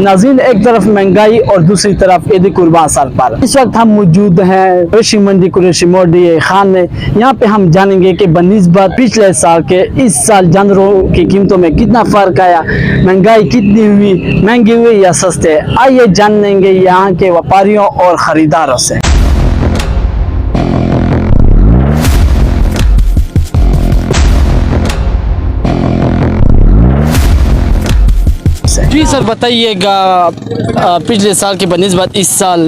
नाज़रीन, एक तरफ महंगाई और दूसरी तरफ ईद कुर्बान सर पर इस वक्त हम मौजूद हैं कुरैशी मंडी कुरैशी मोड़ी खान में। यहाँ पे हम जानेंगे कि बनिस्बत पिछले साल के इस साल जानवरों की कीमतों में कितना फर्क आया, महंगाई कितनी हुई, महंगी हुई या सस्ते। आइए जानेंगे यहाँ के व्यापारियों और खरीदारों से। जी सर, बताइएगा पिछले साल के बनिस्बत इस साल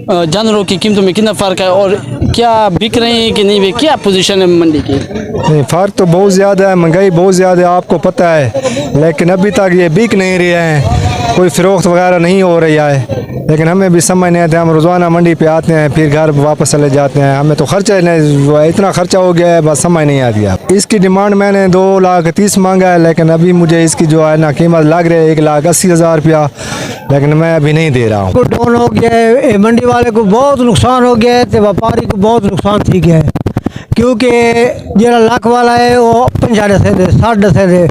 जानवरों की कीमतों में कितना फ़र्क है और क्या बिक रहे हैं कि नहीं बिक, क्या पोजीशन है मंडी की? फ़र्क तो बहुत ज़्यादा है, महंगाई बहुत ज़्यादा है, आपको पता है, लेकिन अभी तक ये बिक नहीं रहे हैं, कोई फ़रोख्त वगैरह नहीं हो रही है। लेकिन हमें भी समझ नहीं आता, हम रोज़ाना मंडी पे आते हैं फिर घर वापस चले जाते हैं, हमें तो खर्चा इतना खर्चा हो गया है, बस समझ नहीं आती है। इसकी डिमांड मैंने 2,30,000 मांगा है, लेकिन अभी मुझे इसकी जो है ना कीमत लग रही है 1,80,000 रुपया, लेकिन मैं अभी नहीं दे रहा हूँ। डाउन हो गया है, मंडी वाले को बहुत नुकसान हो गया है, तो व्यापारी को बहुत नुकसान थी गया है, क्योंकि जरा लाख वाला है वो 50 दसे दे 60 दसे दे,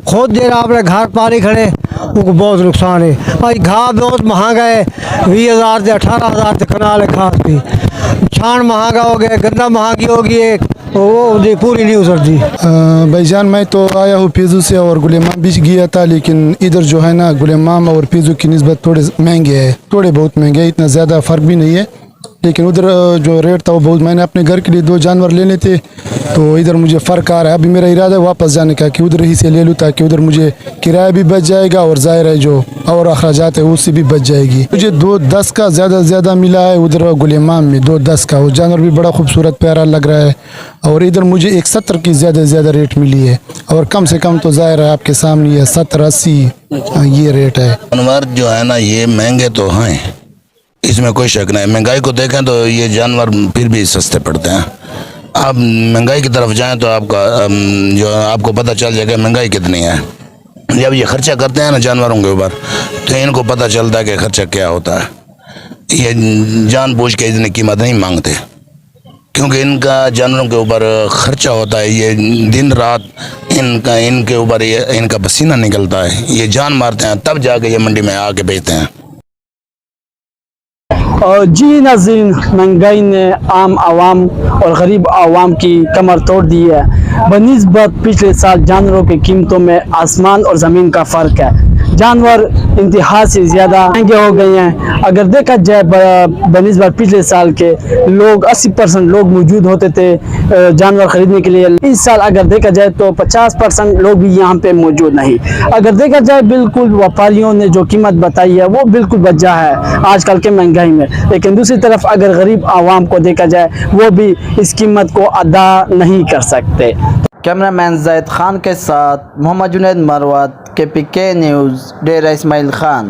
खुद जरा अपने घर पाली खड़े उनको बहुत नुकसान है। आज घास बहुत महंगा है, 20,000 से 18,000 से कनाल है घास की, छान महंगा हो गया, गंदा महंगी हो गई है, वो पूरी नहीं उतरती। भाईजान, मैं तो आया हूँ पिज़्ज़ू से और गुलेमाम भी गया था, लेकिन इधर जो है ना गुलेमाम और पिज़्ज़ू की निस्बत थोड़े महंगे है, थोड़े बहुत महंगे, इतना ज़्यादा फ़र्क भी नहीं है, लेकिन उधर जो रेट था वो बहुत। मैंने अपने घर के लिए 2 जानवर लेने थे, तो इधर मुझे फ़र्क आ रहा है। अभी मेरा इरादा है वापस जाने का कि उधर ही से ले लूँ, ताकि उधर मुझे किराया भी बच जाएगा और ज़ाहिर है जो और अखराजात है उससे भी बच जाएगी। मुझे 2,10 का ज़्यादा से ज़्यादा मिला है उधर गुलेमाम में, 2,10 का। वो जानवर भी बड़ा खूबसूरत प्यारा लग रहा है, और इधर मुझे 1,70 की ज़्यादा से ज़्यादा रेट मिली है, और कम से कम तो ज़ाहिर है आपके सामने है 70-80 ये रेट है। जानवर जो है ना ये महंगे तो हैं, इसमें कोई शक नहीं। महंगाई को देखें तो ये जानवर फिर भी सस्ते पड़ते हैं। आप महंगाई की तरफ जाएं तो आपको पता चल जाएगा महंगाई कितनी है। जब ये खर्चा करते हैं ना जानवरों के ऊपर, तो इनको पता चलता है कि खर्चा क्या होता है। ये जानबूझ के इतनी कीमत नहीं मांगते, क्योंकि इनका जानवरों के ऊपर खर्चा होता है। ये दिन रात इनके ऊपर इनका पसीना निकलता है, ये जान मारते हैं, तब जाके ये मंडी में आके बेचते हैं। और जी नाज़रीन, महंगाई ने आम आवाम और गरीब आवाम की कमर तोड़ दी है। बनिस्बत पिछले साल जानवरों की कीमतों में आसमान और ज़मीन का फ़र्क है। जानवर इंतहा से ज़्यादा महंगे हो गए हैं। अगर देखा जाए बनिस्बत पिछले साल के लोग 80% लोग मौजूद होते थे जानवर ख़रीदने के लिए। इस साल अगर देखा जाए तो 50% लोग भी यहाँ पे मौजूद नहीं। अगर देखा जाए बिल्कुल व्यापारियों ने जो कीमत बताई है वो बिल्कुल वजह है आजकल के महंगाई में, लेकिन दूसरी तरफ अगर गरीब आवाम को देखा जाए वो भी इस कीमत को अदा नहीं कर सकते। कैमरामैन जायद खान के साथ मोहम्मद जुनैद मरवत, KPK न्यूज़, डेरा इस्माइल खान।